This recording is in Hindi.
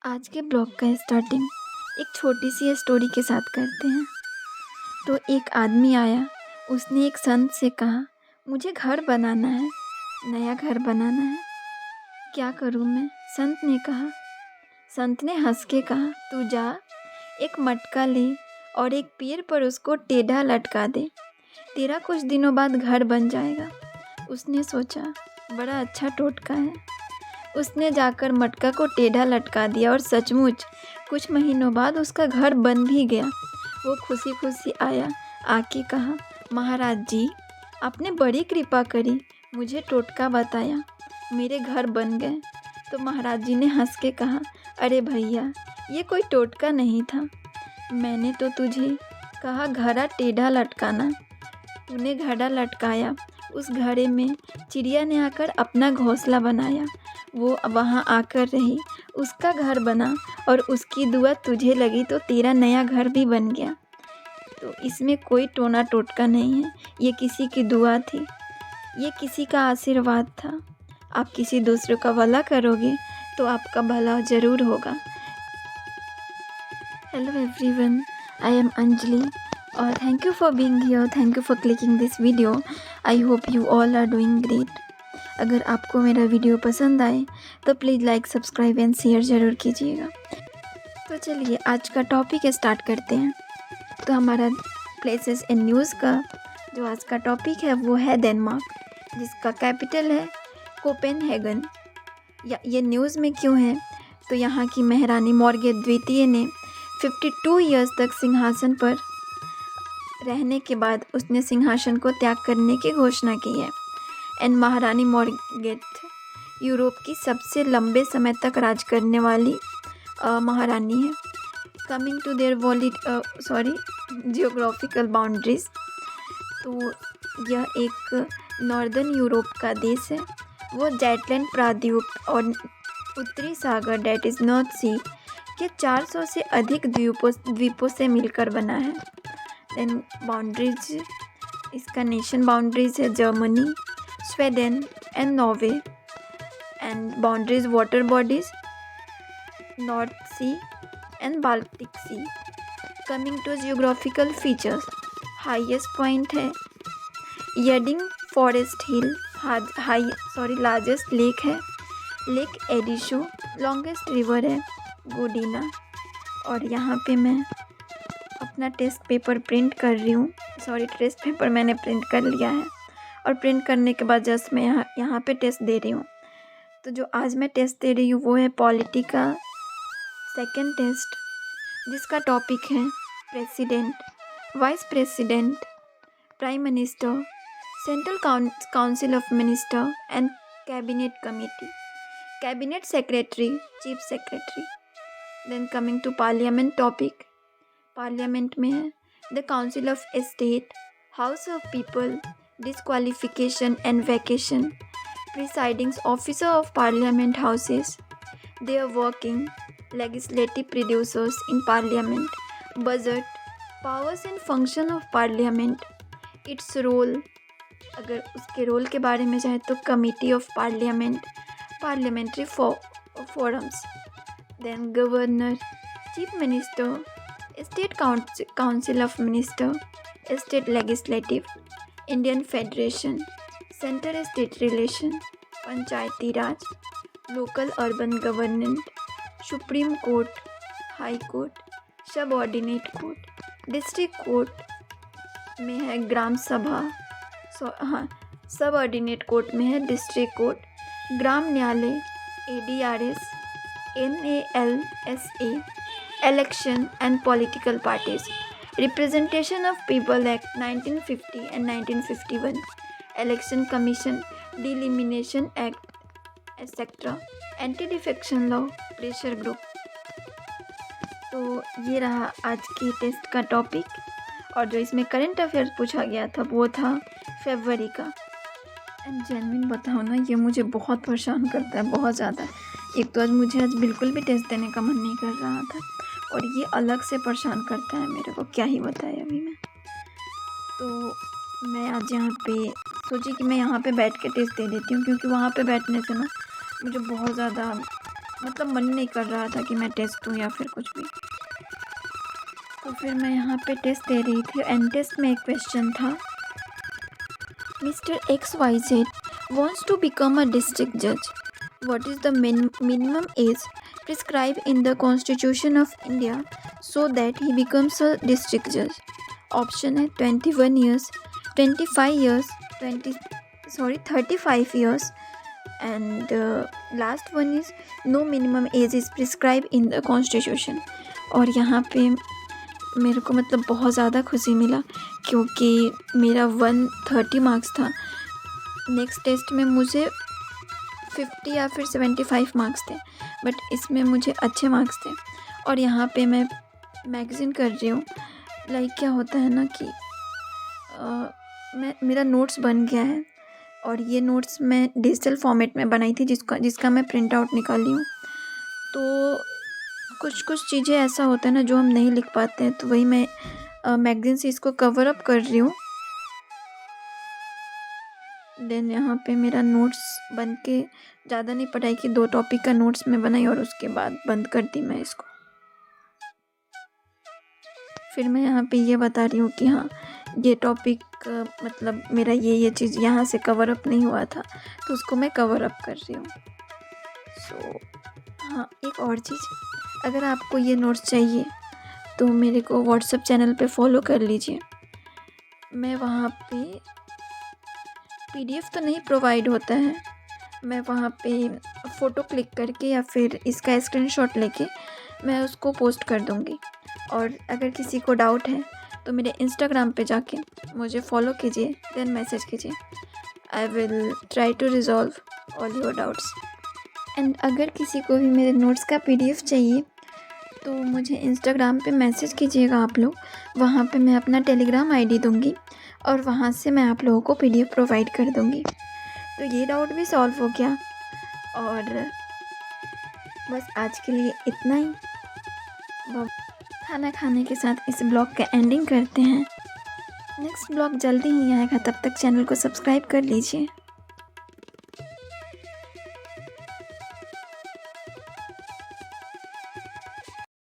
आज के ब्लॉग का स्टार्टिंग एक छोटी सी स्टोरी के साथ करते हैं। तो एक आदमी आया, उसने एक संत से कहा, मुझे घर बनाना है, नया घर बनाना है, क्या करूँ मैं? संत ने कहा। संत ने हंस के कहा, तू जा, एक मटका ले और एक पेड़ पर उसको टेढ़ा लटका दे, तेरा कुछ दिनों बाद घर बन जाएगा। उसने सोचा, बड़ा अच्छा टोटका है। उसने जाकर मटका को टेढ़ा लटका दिया और सचमुच कुछ महीनों बाद उसका घर बन भी गया। वो खुशी खुशी आया, आके कहा, महाराज जी, आपने बड़ी कृपा करी, मुझे टोटका बताया, मेरे घर बन गए। तो महाराज जी ने हंस के कहा, अरे भैया, ये कोई टोटका नहीं था, मैंने तो तुझे कहा घड़ा टेढ़ा लटकाना, तूने घड़ा लटकाया, उस घड़े में चिड़िया ने आकर अपना घोंसला बनाया, वो वहाँ आकर रही, उसका घर बना और उसकी दुआ तुझे लगी तो तेरा नया घर भी बन गया। तो इसमें कोई टोना टोटका नहीं है, ये किसी की दुआ थी, ये किसी का आशीर्वाद था। आप किसी दूसरे का भला करोगे तो आपका भला ज़रूर होगा। Hello everyone, I am Anjali और thank you for being here, thank you for clicking this video. I hope you all are doing great. अगर आपको मेरा वीडियो पसंद आए तो please like, subscribe and share ज़रूर कीजिएगा। तो चलिए आज का टॉपिक स्टार्ट करते हैं। तो हमारा प्लेसेस इन न्यूज़ का जो आज का टॉपिक है वो है डेनमार्क, जिसका कैपिटल है कोपेनहेगन। ये न्यूज़ में क्यों है? तो यहाँ की महारानी मॉर्गेट द्वितीय ने 52 ईयर्स तक सिंहासन पर रहने के बाद उसने सिंहासन को त्याग करने की घोषणा की है। एंड महारानी मॉर्गेट यूरोप की सबसे लंबे समय तक राज करने वाली महारानी है। Coming to their geographical boundaries, तो यह एक नॉर्दर्न यूरोप का देश है। वो जेटलैंड प्रायद्वीप और उत्तरी सागर डेट इज़ नॉर्थ सी के 400 से अधिक द्वीपों से मिलकर बना है। देन बाउंड्रीज, इसका नेशन बाउंड्रीज है Germany, Sweden and Norway. And boundaries water bodies North Sea and Baltic Sea. Coming to geographical features, highest point है Yding forest hill, largest lake है लेक एडिशो, लॉन्गेस्ट रिवर है गोडीना। और यहाँ पे मैं अपना टेस्ट पेपर प्रिंट कर रही हूँ, टेस्ट पेपर मैंने प्रिंट कर लिया है और प्रिंट करने के बाद जस्ट मैं यहाँ पे टेस्ट दे रही हूँ। तो जो आज मैं टेस्ट दे रही हूँ वो है पॉलिटी का सेकंड टेस्ट, जिसका टॉपिक है president, vice president, prime minister, central council of minister and cabinet committee, cabinet secretary, chief secretary. Then coming to parliament topic, parliament में है the council of state, house of people, disqualification and vacation, presiding officer of parliament houses, their working, legislative producers in parliament, budget, powers and function of parliament, its role, अगर उसके रोल के बारे में जाए तो committee of parliament, parliamentary forums, then governor, chief minister, state council of minister, state legislative, Indian federation, centre state relation, Panchayati Raj, local urban government, supreme court, high court, subordinate court, district court में है ग्राम सभा, सब ऑर्डिनेट कोर्ट में है डिस्ट्रिक्ट कोर्ट, ग्राम न्यायालय, ADRS, NALSA, election and political parties, Representation of People Act 1950 and 1951, Election Commission, Delimitation Act, etc. Anti-defection law, pressure group। तो ये रहा आज की टेस्ट का टॉपिक। और जो इसमें करंट अफेयर्स पूछा गया था वो था फरवरी का। एंड जेन्युइन बताओ ना, ये मुझे बहुत परेशान करता है, बहुत ज़्यादा। एक तो मुझे आज बिल्कुल भी टेस्ट देने का मन नहीं कर रहा था और ये अलग से परेशान करता है मेरे को, क्या ही बताया अभी मैं। तो मैं आज यहाँ पे सोची कि मैं यहाँ पे बैठ के टेस्ट दे देती हूँ, क्योंकि वहाँ पे बैठने से ना मुझे बहुत ज़्यादा मतलब मन नहीं कर रहा था कि मैं टेस्ट दूँ या फिर कुछ भी। तो फिर मैं यहाँ पे टेस्ट दे रही थी एंड टेस्ट में एक क्वेश्चन था, mister XYZ wants to become a district judge. What is the minimum age prescribed in the Constitution of India so that he becomes a district judge? Option है 21 years, 25 years, 35 years, and last one is no minimum age is prescribed in the Constitution. और यहाँ पे मेरे को मतलब बहुत ज़्यादा खुशी मिला क्योंकि मेरा 130 मार्क्स था। नेक्स्ट टेस्ट में मुझे 50 या फिर 75 मार्क्स थे, बट इसमें मुझे अच्छे मार्क्स थे। और यहाँ पे मैं मैगज़ीन कर रही हूँ। लाइक क्या होता है ना कि मेरा नोट्स बन गया है और ये नोट्स मैं डिजिटल फॉर्मेट में बनाई थी जिसका मैं प्रिंट आउट निकाली हूँ। तो कुछ चीज़ें ऐसा होता है ना जो हम नहीं लिख पाते हैं, तो वही मैं मैगज़ीन से इसको कवर अप कर रही हूँ। देन यहाँ पे मेरा नोट्स बन के ज़्यादा नहीं पढ़ाई की, 2 टॉपिक का नोट्स मैं बनाई और उसके बाद बंद कर दी मैं इसको। फिर मैं यहाँ पे ये बता रही हूँ कि हाँ ये टॉपिक मतलब मेरा ये चीज़ यहाँ से कवर अप नहीं हुआ था, तो उसको मैं कवर अप कर रही हूँ। सो हाँ, एक और चीज़, अगर आपको ये नोट्स चाहिए तो मेरे को व्हाट्सएप चैनल पे फॉलो कर लीजिए। मैं वहाँ पे PDF तो नहीं प्रोवाइड होता है, मैं वहाँ पे फ़ोटो क्लिक करके या फिर इसका स्क्रीनशॉट लेके मैं उसको पोस्ट कर दूँगी। और अगर किसी को डाउट है तो मेरे इंस्टाग्राम पे जाके मुझे फॉलो कीजिए, देन मैसेज कीजिए। I will try to resolve all your doubts. And अगर किसी को भी मेरे नोट्स का PDF चाहिए तो मुझे इंस्टाग्राम पे मैसेज कीजिएगा आप लोग। वहाँ पे मैं अपना टेलीग्राम ID दूँगी और वहाँ से मैं आप लोगों को PDF प्रोवाइड कर दूँगी। तो ये डाउट भी सॉल्व हो गया। और बस आज के लिए इतना ही। खाना खाने के साथ इस ब्लॉग का एंडिंग करते हैं। नेक्स्ट ब्लॉग जल्दी ही आएगा, तब तक चैनल को सब्सक्राइब कर लीजिए।